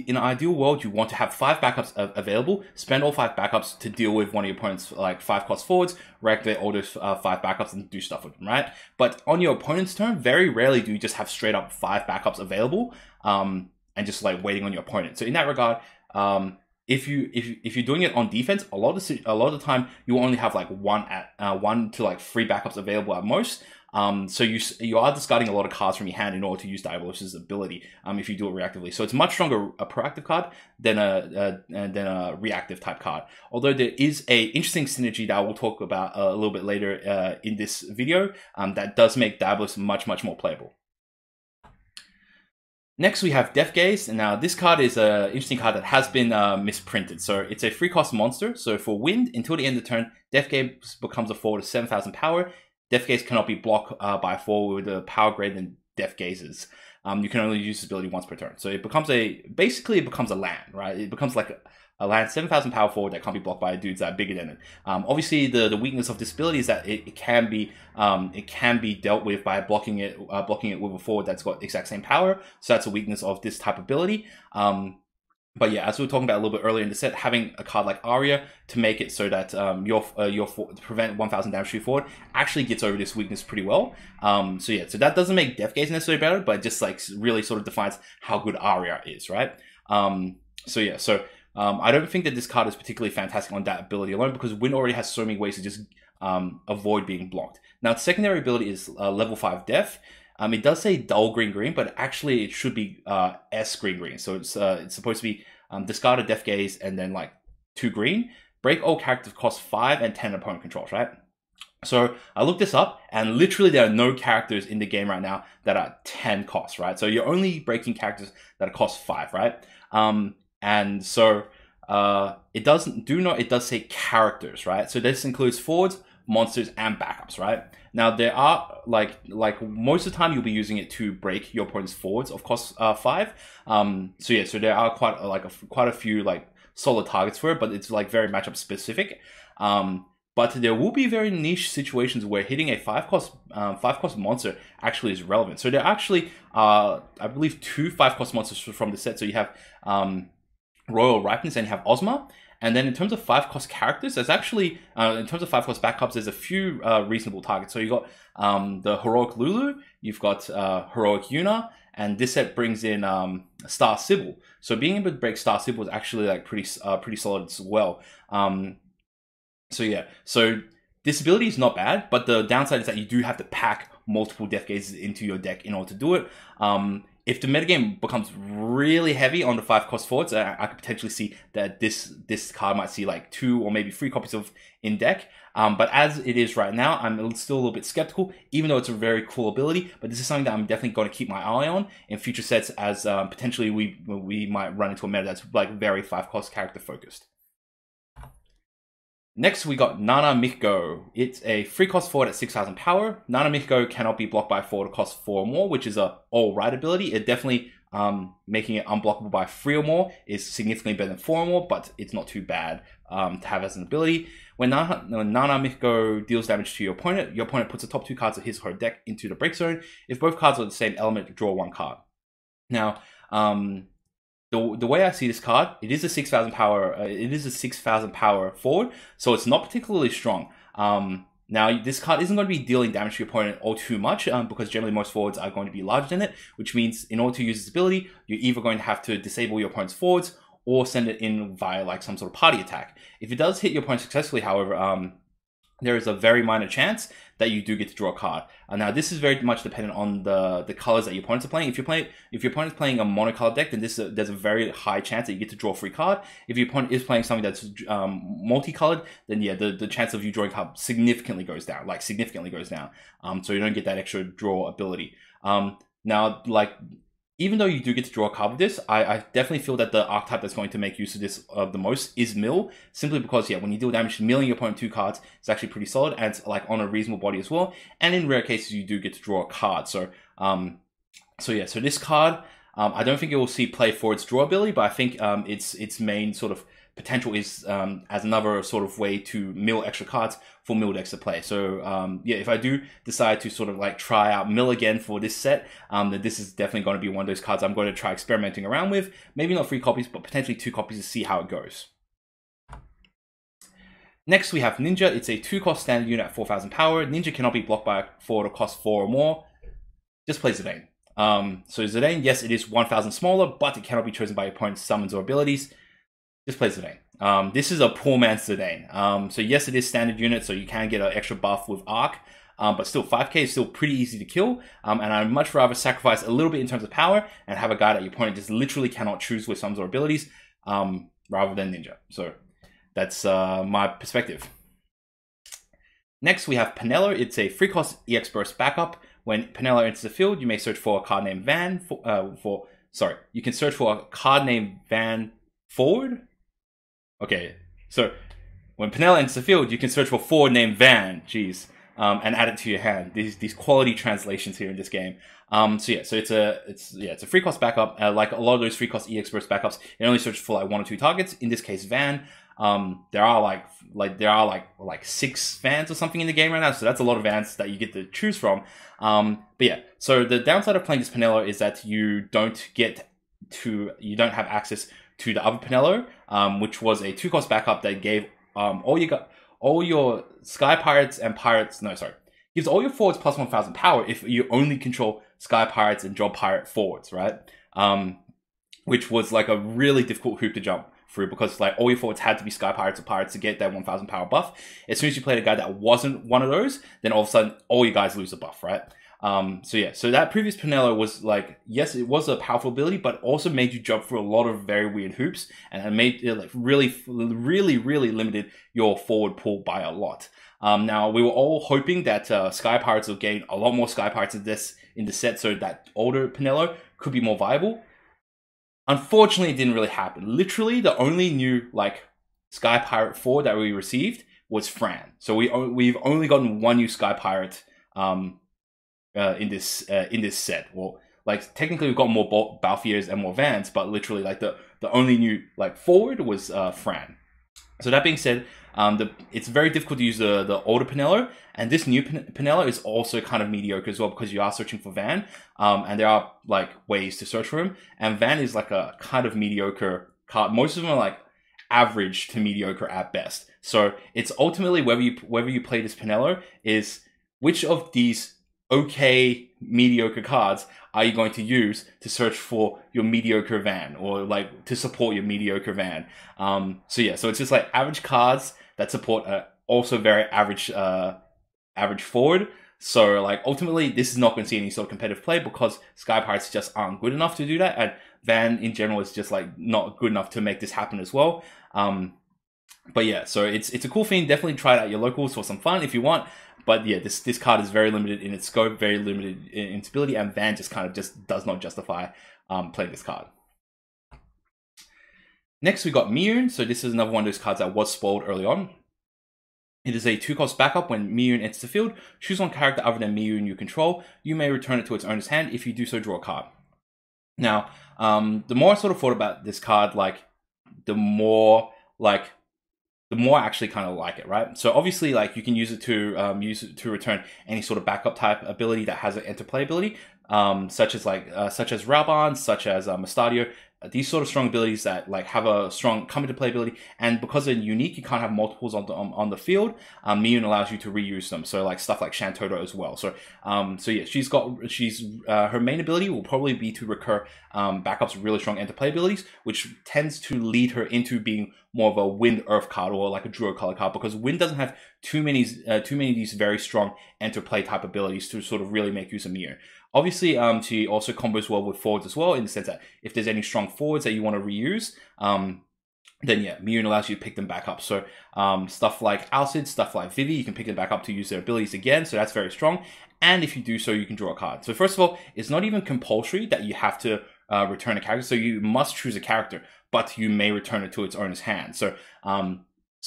Speaker 1: an ideal world, you want to have 5 backups available, spend all 5 backups to deal with one of your opponent's like 5-cost forwards, reactivate all those 5 backups and do stuff with them, right? But on your opponent's turn, very rarely do you just have straight up 5 backups available, and just like waiting on your opponent. So in that regard, if you're doing it on defense, a lot of the time you will only have like 1 to like 3 backups available at most. So you are discarding a lot of cards from your hand in order to use Diabolos' ability, if you do it reactively. So it's much stronger a proactive card than a reactive type card. Although there is a interesting synergy that I will talk about a little bit later in this video, that does make Diabolos much more playable. Next, we have Death Gaze, and now this card is an interesting card that has been misprinted. So it's a 3-cost monster. So for Wind, until the end of the turn, Death Gaze becomes a forward of 7000 power. Death Gaze cannot be blocked by a forward with a power greater than Death Gaze's. You can only use this ability once per turn. So it becomes basically it becomes a land, right? It becomes like a land 7000 power forward that can't be blocked by dudes that are bigger than it. Obviously, the weakness of this ability is that it can be dealt with by blocking it with a forward that's got exact same power. So that's a weakness of this type of ability. But yeah, as we were talking about a little bit earlier in the set, having a card like Aria to make it so that to prevent 1000 damage to your forward actually gets over this weakness pretty well. So yeah, so that doesn't make Death Gaze necessarily better, but just like really sort of defines how good Aria is, right? So yeah, so I don't think that this card is particularly fantastic on that ability alone, because Wind already has so many ways to just avoid being blocked. Now, its secondary ability is level 5 Death. It does say dull green, but actually it should be S green. So it's supposed to be discard a Death Gaze and then like 2 green. Break all characters cost 5 and 10 opponent controls, right? So I looked this up, and literally there are no characters in the game right now that are 10 costs, right? So you're only breaking characters that cost 5, right? And so it does say characters, right? So this includes forwards, monsters, and backups, right? Now there are like most of the time you'll be using it to break your opponent's forwards of cost 5. So yeah, so there are quite a few like solid targets for it, but it's like very matchup specific. But there will be very niche situations where hitting a 5-cost monster actually is relevant. So there are actually, I believe, 2 5-cost monsters from the set. So you have Royal Ripeness and you have Ozma. And then in terms of 5-cost characters, there's actually, in terms of 5-cost backups, there's a few reasonable targets. So you got the Heroic Lulu, you've got Heroic Yuna, and this set brings in Star Sybil. So being able to break Star Sybil is actually like pretty solid as well. So yeah, so this ability is not bad, but the downside is that you do have to pack multiple Death Gazes into your deck in order to do it. If the metagame becomes really heavy on the 5-cost forwards, I could potentially see that this card might see like 2 or maybe 3 copies of in deck. But as it is right now, I'm still a little bit skeptical, even though it's a very cool ability. But this is something that I'm definitely going to keep my eye on in future sets, as potentially we might run into a meta that's like very 5-cost character focused. Next, we got NonAmico. It's a 3-cost forward at 6,000 power. NonAmico cannot be blocked by forward cost 4 or more, which is a all-right ability. It definitely, making it unblockable by 3 or more is significantly better than 4 or more, but it's not too bad to have as an ability. When NonAmico deals damage to your opponent puts the top 2 cards of his or her deck into the break zone. If both cards are the same element, draw 1 card. Now, the way I see this card, it is a 6,000 power. It is a 6,000 power forward, so it's not particularly strong. Now this card isn't going to be dealing damage to your opponent all too much, because generally most forwards are going to be larger than it. Which means in order to use this ability, you're either going to have to disable your opponent's forwards or send it in via like some sort of party attack. If it does hit your opponent successfully, however, there is a very minor chance that you do get to draw a card. Now, this is very much dependent on the colors that your opponents are playing. If your opponent is playing a monocolored deck, then there's a very high chance that you get to draw a free card. If your opponent is playing something that's multicolored, then yeah, the chance of you drawing a card significantly goes down. So you don't get that extra draw ability. Now, like, even though you do get to draw a card with this, I definitely feel that the archetype that's going to make use of this the most is Mill, simply because, yeah, when you deal damage, milling your opponent 2 cards is actually pretty solid, and it's like on a reasonable body as well. And in rare cases, you do get to draw a card. So this card, I don't think it will see play for its draw ability, but I think its main sort of potential is as another sort of way to mill extra cards for mill decks to play. So yeah, if I do decide to sort of like try out mill again for this set, then this is definitely going to be one of those cards I'm going to try experimenting around with. Maybe not 3 copies, but potentially 2 copies to see how it goes. Next, we have Ninja. It's a 2-cost standard unit at 4,000 power. Ninja cannot be blocked by a forward or cost 4 or more. Just play Zidane. So Zidane, yes, it is 1,000 smaller, but it cannot be chosen by your opponent's summons or abilities. Just play Zidane. This is a poor man's Zidane. So yes, it is standard unit, so you can get an extra buff with Arc, but still 5k is still pretty easy to kill. And I'd much rather sacrifice a little bit in terms of power and have a guy that your opponent just literally cannot choose with summons or abilities, rather than Ninja. So that's my perspective. Next, we have Piniella. It's a 3-cost EX burst backup. When Piniella enters the field, you may search for a card named Van. You can search for a card named Van forward. Okay, so when Piniella enters the field, you can search for forward named Van, and add it to your hand. These quality translations here in this game. So it's a 3-cost backup. Like a lot of those 3-cost EX burst backups, it only searches for like 1 or 2 targets. In this case, Van. There are like 6 Vans or something in the game right now, so that's a lot of Vans that you get to choose from. But yeah, so the downside of playing this Piniella is that you don't have access to the other Piniella, which was a 2-cost backup that gave all your Sky Pirates and Pirates. No, sorry, gives all your forwards plus 1,000 power if you only control Sky Pirates and Job Pirate forwards, right? Which was like a really difficult hoop to jump through, because like all your forwards had to be Sky Pirates or Pirates to get that 1,000 power buff. As soon as you played a guy that wasn't one of those, then all of a sudden all you guys lose a buff, right? So that previous Piniella was like, yes, it was a powerful ability, but also made you jump through a lot of very weird hoops, and it made it like really limited your forward pool by a lot. Now we were all hoping that Sky Pirates will gain a lot more Sky Pirates in the set, so that older Piniella could be more viable. Unfortunately, it didn't really happen. Literally, the only new like Sky Pirate forward that we received was Fran. So we've only gotten one new Sky Pirate in this set. Well, like technically we've got more Balthiers and more Vans, but literally like the only new like forward was Fran. So that being said, it's very difficult to use the older Piniella, and this new Piniella is also kind of mediocre as well because you are searching for Van, and there are like ways to search for him, and Van is like a kind of mediocre card. Most of them are like average to mediocre at best. So it's ultimately whether you play this Piniella is which of these okay mediocre cards are you going to use to search for your mediocre Van, or like to support your mediocre Van. So yeah, so it's just like average cards that support also very average average forward. So like ultimately this is not going to see any sort of competitive play because Sky Pirates just aren't good enough to do that, and Van in general is just like not good enough to make this happen as well. But yeah, so it's a cool thing. Definitely try it out at your locals for some fun if you want. But yeah, this card is very limited in its scope, very limited in its ability, and Van just kind of does not justify playing this card. Next, we got Miyun. So this is another one of those cards that was spoiled early on. It is a 2-cost backup. When Miyun enters the field, choose one character other than Miyun you control. You may return it to its owner's hand. If you do so, draw a card. Now, the more I sort of thought about this card, like the more I actually kind of like it, right? So obviously, like you can use it to return any sort of backup type ability that has an interplay ability, such as Raban, such as Mustadio. These sort of strong abilities that like have a strong come into play ability, and because they're unique, you can't have multiples on the field. Miyun allows you to reuse them, so like stuff like Shantoto as well. So yeah, her main ability will probably be to recur backups really strong interplay abilities, which tends to lead her into being more of a Wind Earth card or like a Druid color card, because Wind doesn't have too many of these very strong interplay type abilities to sort of really make use of Miyun. Obviously, she also combos well with forwards as well, in the sense that if there's any strong forwards that you want to reuse, then yeah, Miyun allows you to pick them back up. So stuff like Alcid, stuff like Vivi, you can pick them back up to use their abilities again, so that's very strong. And if you do so, you can draw a card. So first of all, it's not even compulsory that you have to return a character, so you must choose a character, but you may return it to its owner's hand. So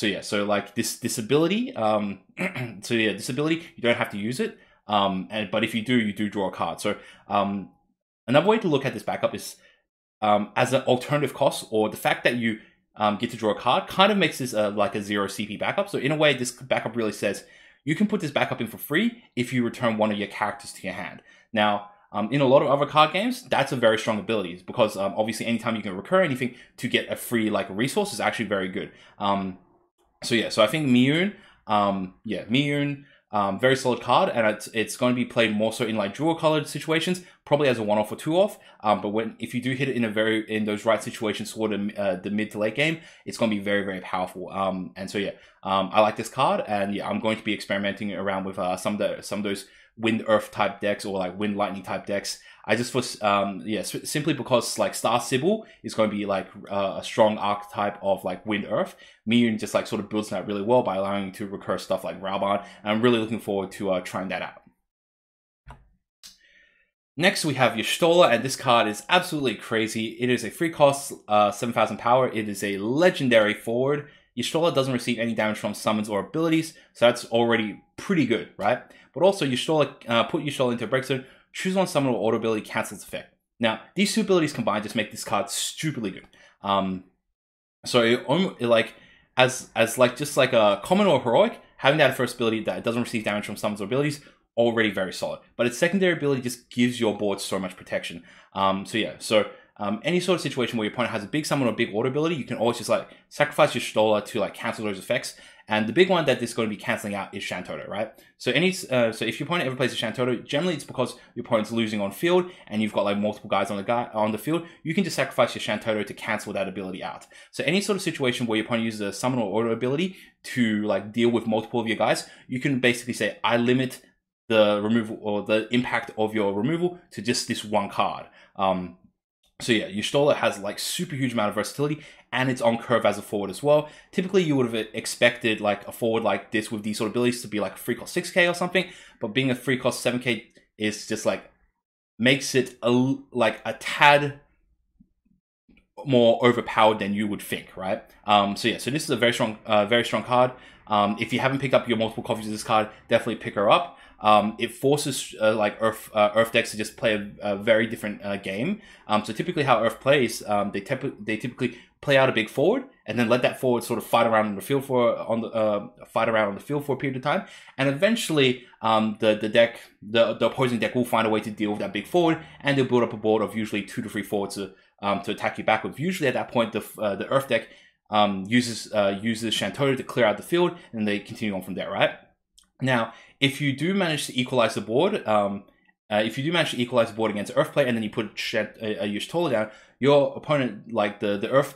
Speaker 1: yeah, so like this ability, this ability, you don't have to use it. But if you do draw a card. So another way to look at this backup is as an alternative cost, or the fact that you get to draw a card kind of makes this like a 0 CP backup. So in a way, this backup really says you can put this backup in for free if you return one of your characters to your hand. Now, in a lot of other card games, that's a very strong ability, because obviously anytime you can recur anything to get a free like resource is actually very good. So yeah, so I think Miyun, very solid card, and it's going to be played more so in like dual colored situations, probably as a 1-off or 2-off. But if you do hit it in those right situations toward the mid to late game, it's going to be very, very powerful. And so yeah, I like this card, and yeah, I'm going to be experimenting around with some of those Wind Earth type decks, or like Wind Lightning type decks. I just simply because like Star Sybil is going to be like a strong archetype of like Wind Earth. Miyun just like sort of builds that really well by allowing you to recur stuff like Raban, and I'm really looking forward to trying that out. Next, we have Y'shtola, and this card is absolutely crazy. It is a free cost, 7,000 power. It is a legendary forward. Y'shtola doesn't receive any damage from summons or abilities, so that's already pretty good, right? But also, put Y'shtola into a break zone, choose one summon or auto ability, cancel its effect. Now, these two abilities combined just make this card stupidly good. As like just like a common or heroic, having that first ability that doesn't receive damage from summons or abilities, already very solid. But its secondary ability just gives your board so much protection. Any sort of situation where your opponent has a big summon or a big auto ability, you can always just like sacrifice Y'shtola to like cancel those effects. And the big one that this is going to be canceling out is Shantoto, right? So if your opponent ever plays a Shantoto, generally it's because your opponent's losing on field and you've got like multiple guys on the field. You can just sacrifice your Shantoto to cancel that ability out. So any sort of situation where your opponent uses a summon or auto ability to like deal with multiple of your guys, you can basically say, I limit the removal or the impact of your removal to just this one card. So yeah, Y'shtola has like super huge amount of versatility, and it's on curve as a forward as well. Typically, you would have expected like a forward like this with these sort of abilities to be like a free cost 6k or something, but being a free cost 7k is just like makes it a tad more overpowered than you would think, right? So yeah, so this is a very strong card. If you haven't picked up your multiple copies of this card, definitely pick her up. It forces like Earth decks to just play a very different game. So typically how Earth plays, they typically play out a big forward and then let that forward sort of fight around on the field for a period of time, and eventually the opposing deck will find a way to deal with that big forward, and they'll build up a board of usually 2 to 3 forwards to attack you backwards. Usually at that point, the Earth deck uses Shantota to clear out the field, and they continue on from there, right? Now, if you do manage to equalize the board, against Earth play, and then you put Y'shtola down, your opponent, like the Earth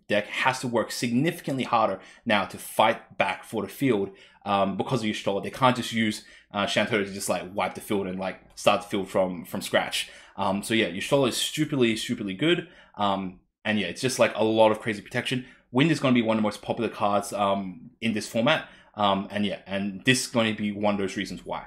Speaker 1: deck, has to work significantly harder now to fight back for the field because of Y'shtola. They can't just use Shantota to just like wipe the field and like start the field from scratch. So yeah, Y'shtola is stupidly good. And yeah, it's just like a lot of crazy protection. Wind is going to be one of the most popular cards in this format. And yeah, and this is going to be one of those reasons why.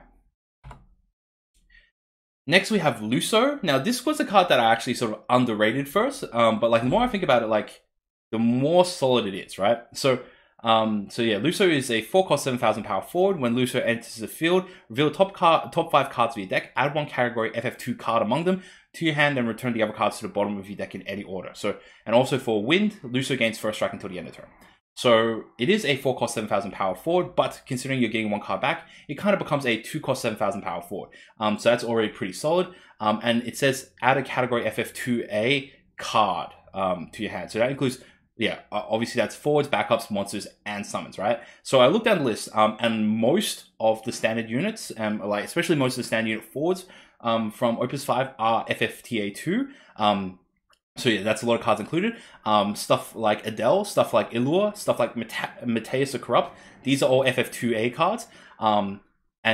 Speaker 1: Next, we have Luso. Now, this was a card that I actually sort of underrated first, but like the more I think about it, like the more solid it is, right? So yeah, Luso is a 4-cost 7,000 power forward. When Luso enters the field, reveal top 5 cards of your deck, add one category FF2 card among them to your hand, and return the other cards to the bottom of your deck in any order. So, and also for Wind, Luso gains first strike until the end of turn. So it is a 4-cost 7,000 power forward, but considering you're getting one card back, it kind of becomes a 2-cost 7,000 power forward. So that's already pretty solid. And it says add a category FF2A card to your hand. So that includes, yeah, obviously that's forwards, backups, monsters, and summons, right? So I looked down the list, and most of the standard units, like especially most of the standard unit forwards from Opus 5 are FFTA2. So yeah, that's a lot of cards included. Stuff like Adele, stuff like Illua, stuff like Mateus the Corrupt. These are all FF2A cards. And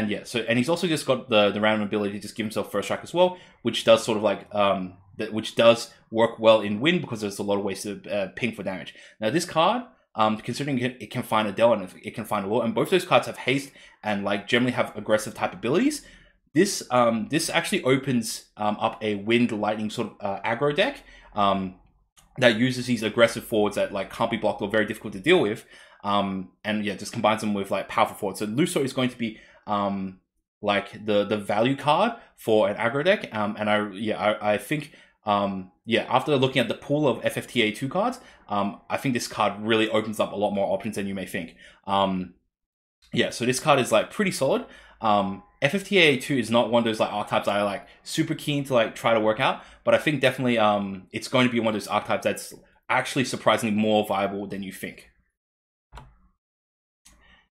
Speaker 1: yeah, so, and he's also just got the random ability to just give himself first strike as well, which does sort of like, which does work well in Wind because there's a lot of ways to ping for damage. Now this card, considering it can find Adele and it can find Allure, and both those cards have haste and like generally have aggressive type abilities, this actually opens up a Wind Lightning sort of aggro deck that uses these aggressive forwards that like can't be blocked or very difficult to deal with, and yeah, just combines them with like powerful forwards. So Luso is going to be like the value card for an aggro deck, and I think yeah, after looking at the pool of FFTA2 cards, I think this card really opens up a lot more options than you may think. Yeah, so this card is like pretty solid. FFTA2 is not one of those like archetypes I like super keen to like try to work out, but I think definitely it's going to be one of those archetypes that's actually surprisingly more viable than you think.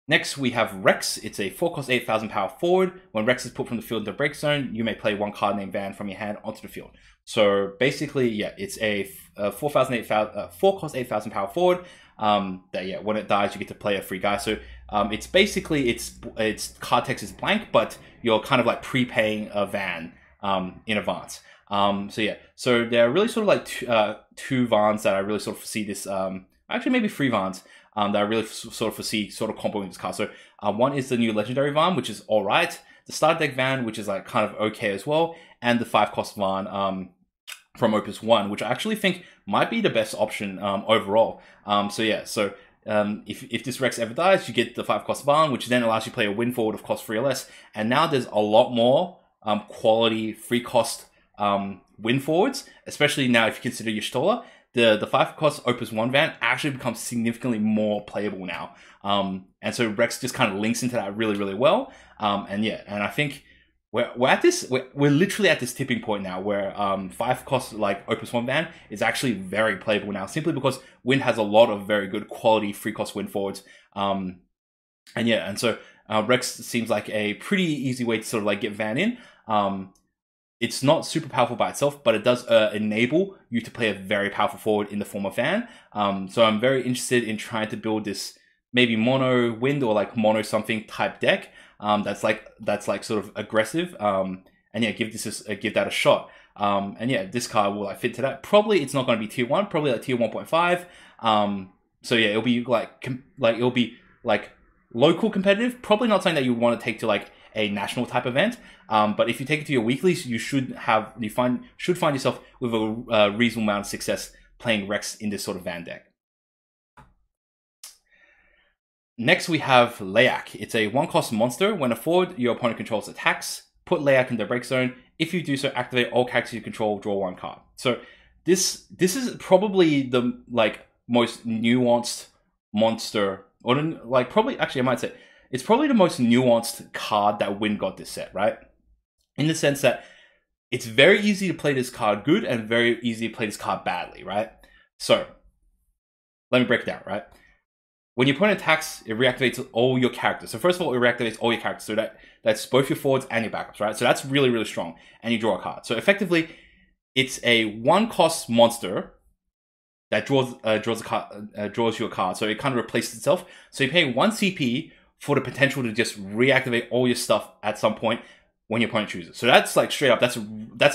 Speaker 1: Next, we have Rex. It's a 4-cost 8,000 power forward. When Rex is put from the field into the break zone, you may play one card named Van from your hand onto the field. So basically, yeah, it's a 4-cost 8,000 power forward. That yeah, when it dies, you get to play a free guy. So it's basically its card text is blank, but you're kind of like prepaying a Van in advance. So yeah, so there are really sort of like two Vans that I really sort of foresee this. Actually, maybe 3 Vans. That I really sort of foresee sort of comboing this card. So one is the new Legendary Van, which is alright. The Starter Deck Van, which is like kind of okay as well. And the 5-cost Van from Opus 1, which I actually think might be the best option overall. So yeah, so if this Rex ever dies, you get the 5-cost Van, which then allows you to play a Wind forward of cost 3 or less. And now there's a lot more quality free cost Wind forwards, especially now if you consider Y'shtola. The 5-cost Opus 1 Van actually becomes significantly more playable now. And so Rex just kind of links into that really, really well. And yeah, and I think we're literally at this tipping point now where 5-cost like Opus 1 Van is actually very playable now, simply because Wind has a lot of very good quality free cost Wind forwards. And yeah, and so Rex seems like a pretty easy way to sort of like get Van in. It's not super powerful by itself, but it does enable you to play a very powerful forward in the form of Van. So I'm very interested in trying to build this maybe mono Wind or like mono something type deck that's like sort of aggressive. And yeah, give that a shot. And yeah, this card will like fit to that. Probably it's not going to be tier 1, probably like tier 1.5. So yeah, it'll be it'll be like local competitive. Probably not something that you want to take to like a national type event, but if you take it to your weeklies, you should find yourself with a reasonable amount of success playing Rex in this sort of Van deck. Next we have Layak. It's a 1-cost monster. When a forward your opponent controls attacks, put Layak in their break zone. If you do so, activate all characters you control, draw 1 card. So this is probably the most nuanced monster, or probably actually I might say it's probably the most nuanced card that Win got this set, right? In the sense that it's very easy to play this card good and very easy to play this card badly, right? So let me break it down, right? When your opponent attacks, it reactivates all your characters. So first of all, it reactivates all your characters. So that's both your forwards and your backups, right? So that's really, really strong. And you draw a card. So effectively, it's a 1-cost monster that draws you a card. So it kind of replaces itself. So you pay 1 CP for the potential to just reactivate all your stuff at some point when your opponent chooses. So that's like straight up, that's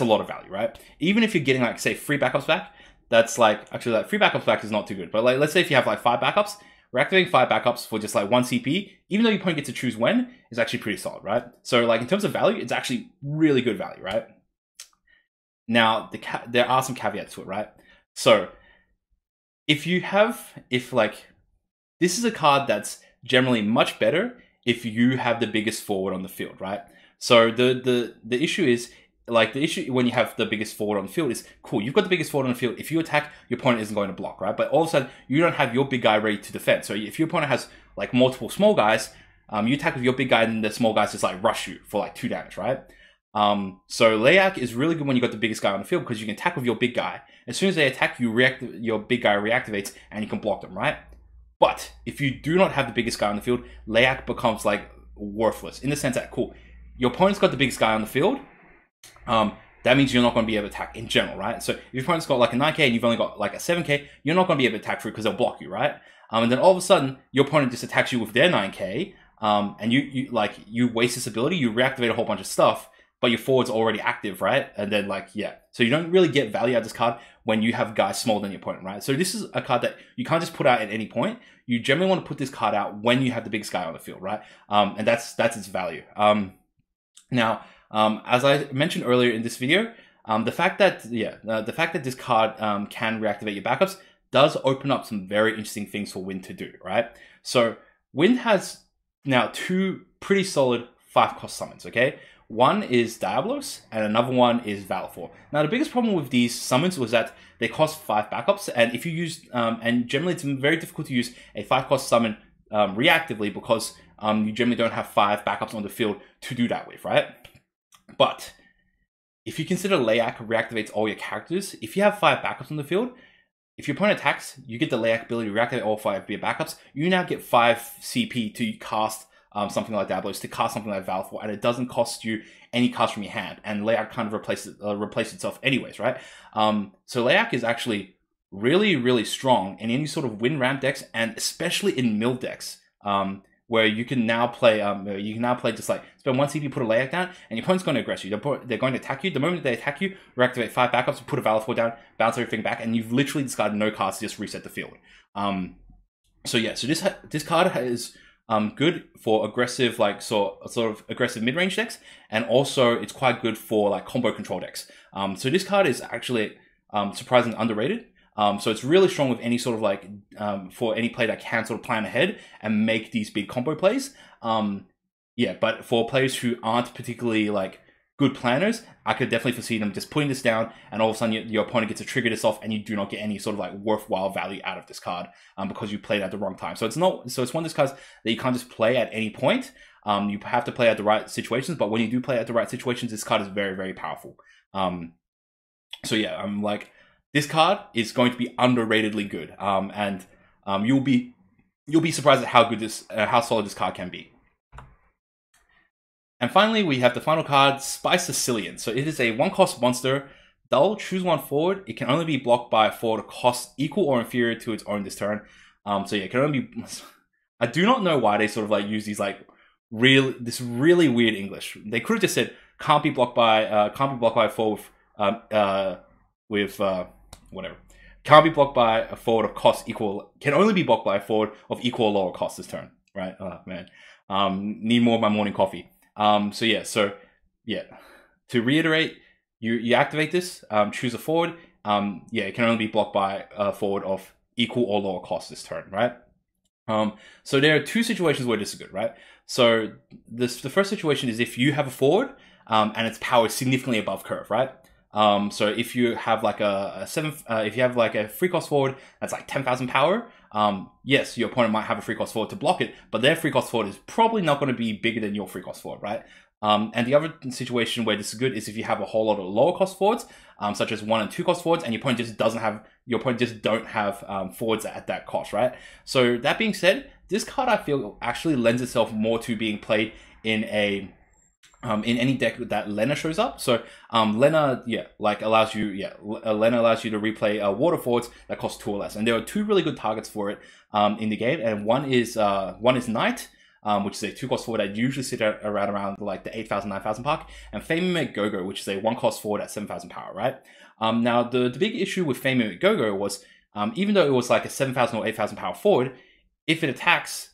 Speaker 1: a lot of value, right? Even if you're getting like, say, 3 backups back, that's like, actually like 3 backups back is not too good. But like, let's say if you have like 5 backups, reactivating 5 backups for just like 1 CP, even though your opponent gets to choose when, is actually pretty solid, right? So like in terms of value, it's actually really good value, right? Now, there are some caveats to it, right? So this is a card that's generally much better if you have the biggest forward on the field, right? So the issue is, the issue when you have the biggest forward on the field is, cool, you've got the biggest forward on the field. If you attack, your opponent isn't going to block, right? But all of a sudden, you don't have your big guy ready to defend. So if your opponent has like multiple small guys, you attack with your big guy and the small guys just like rush you for like 2 damage, right? So Layak is really good when you got the biggest guy on the field because you can attack with your big guy. As soon as they attack, your big guy reactivates and you can block them, right? But if you do not have the biggest guy on the field, Layak becomes like worthless in the sense that, cool, your opponent's got the biggest guy on the field. That means you're not going to be able to attack in general, right? So if your opponent's got like a 9k and you've only got like a 7k, you're not going to be able to attack through because they'll block you, right? And then all of a sudden, your opponent just attacks you with their 9k, and you waste this ability, you reactivate a whole bunch of stuff, but your forward's already active, right? And then so you don't really get value out of this card when you have guys smaller than your opponent, right? So this is a card that you can't just put out at any point. You generally want to put this card out when you have the biggest guy on the field, right? And that's its value. Now, as I mentioned earlier in this video, the fact that this card can reactivate your backups does open up some very interesting things for Wind to do, right? So Wind has now 2 pretty solid 5-cost summons, okay? One is Diablos, and another one is Valor. Now, the biggest problem with these summons was that they cost 5 backups, and if you use, and generally it's very difficult to use a 5-cost summon reactively because you generally don't have 5 backups on the field to do that with, right? But if you consider Layak reactivates all your characters, if you have 5 backups on the field, if your opponent attacks, you get the Layak ability to reactivate all 5 of your backups. You now get 5 CP to cast something like Diablos, to cast something like Valor, and it doesn't cost you any cards from your hand. And Layak kind of replaces itself anyways, right? So Layak is actually really, really strong in any sort of win ramp decks, and especially in mill decks, where you can now play just like spend 1 CP, put a Layak down, and your opponent's going to aggress you. They're going to attack you. The moment they attack you, reactivate 5 backups, put a Valor down, bounce everything back, and you've literally discarded no cards to just reset the field. So this card is good for aggressive, sort of aggressive mid-range decks, and also it's quite good for like combo control decks. So this card is actually surprisingly underrated. So it's really strong with any sort of for any player that can sort of plan ahead and make these big combo plays. But for players who aren't particularly good planners, I could definitely foresee them just putting this down, and all of a sudden your opponent gets to trigger this off, and you do not get any sort of worthwhile value out of this card because you played at the wrong time. So it's one of those cards that you can't just play at any point. You have to play at the right situations, but when you do play at the right situations, this card is very, very powerful. This card is going to be underratedly good, and you'll be surprised at how solid this card can be. And finally, we have the final card, Sicilian. So it is a 1-cost monster. Dull, choose 1 forward. It can only be blocked by a forward of cost equal or inferior to its own this turn. It can only be. I do not know why they sort of use these this really weird English. They could have just said can't be blocked by a forward with whatever. Can't be blocked by a forward of cost equal. Can only be blocked by a forward of equal or lower cost this turn. Right? Oh man. Need more of my morning coffee. To reiterate, you activate this, choose a forward. yeah, it can only be blocked by a forward of equal or lower cost this turn, right? So there are two situations where this is good, right? So the first situation is if you have a forward and its power is significantly above curve, right? So if you have like if you have like a free cost forward that's like 10,000 power, yes, your opponent might have a free cost forward to block it, but their free cost forward is probably not going to be bigger than your free cost forward, right? And the other situation where this is good is if you have a whole lot of lower cost forwards, such as 1 and 2 cost forwards, and your opponent just don't have forwards at that cost, right? So that being said, this card I feel actually lends itself more to being played in in any deck that Lena shows up. So Lena, allows you to replay water forwards that cost 2 or less, and there are 2 really good targets for it in the game, and one is Knight, which is a 2 cost forward that usually sit around like the 8,000, 9,000 mark, and Fame Mimic Go-Go, which is a 1 cost forward at 7,000 power, right? Now the big issue with Fame Mimic Go-Go was even though it was like a 7,000 or 8,000 power forward, if it attacks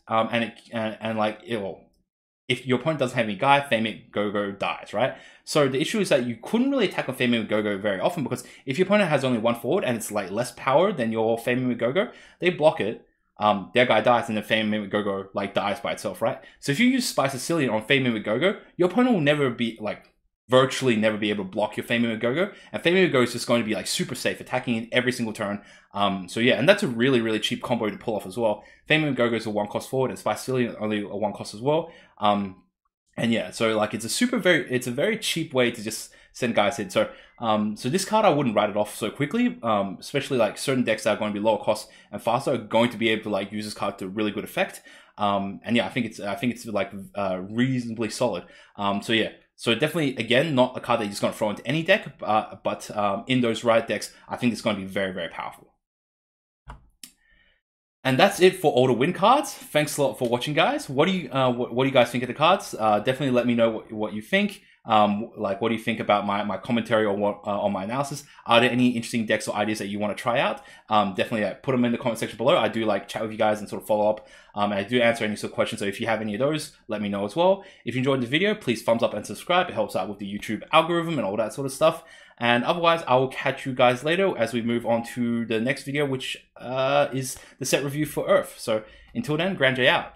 Speaker 1: if your opponent doesn't have any guy, Fame Mimic Go-Go dies, right? So the issue is that you couldn't really attack a Fame Mimic Go-Go very often, because if your opponent has only 1 forward and it's like less power than your Fame Mimic Go-Go, they block it. Their guy dies and the Fame Mimic Go-Go like dies by itself, right? So if you use Spy Sicilian on Fame Mimic Go-Go, your opponent will never be virtually never be able to block your Fame Mimic Go-Go, and Fame Mimic Go-Go is just going to be like super safe, attacking it every single turn. So yeah, and that's a really, really cheap combo to pull off as well. Fame Mimic Go-Go is a 1 cost forward, and Spy Sicilian only a 1 cost as well. And yeah, so like it's a very cheap way to just send guys in. So so this card I wouldn't write it off so quickly, especially like certain decks that are going to be lower cost and faster are going to be able to like use this card to really good effect. And yeah, I think it's like reasonably solid. So yeah, so definitely again not a card that you're just going to throw into any deck, but in those right decks, I think it's going to be very, very powerful. And that's it for all the win cards. Thanks a lot for watching, guys. What do you guys think of the cards? Definitely let me know what you think. Like, what do you think about my commentary on my analysis? Are there any interesting decks or ideas that you want to try out? Definitely put them in the comment section below. I do like chat with you guys and sort of follow up. And I do answer any sort of questions. So if you have any of those, let me know as well. If you enjoyed the video, please thumbs up and subscribe. It helps out with the YouTube algorithm and all that sort of stuff. And otherwise, I will catch you guys later as we move on to the next video, which is the set review for Earth. So until then, Grand J out.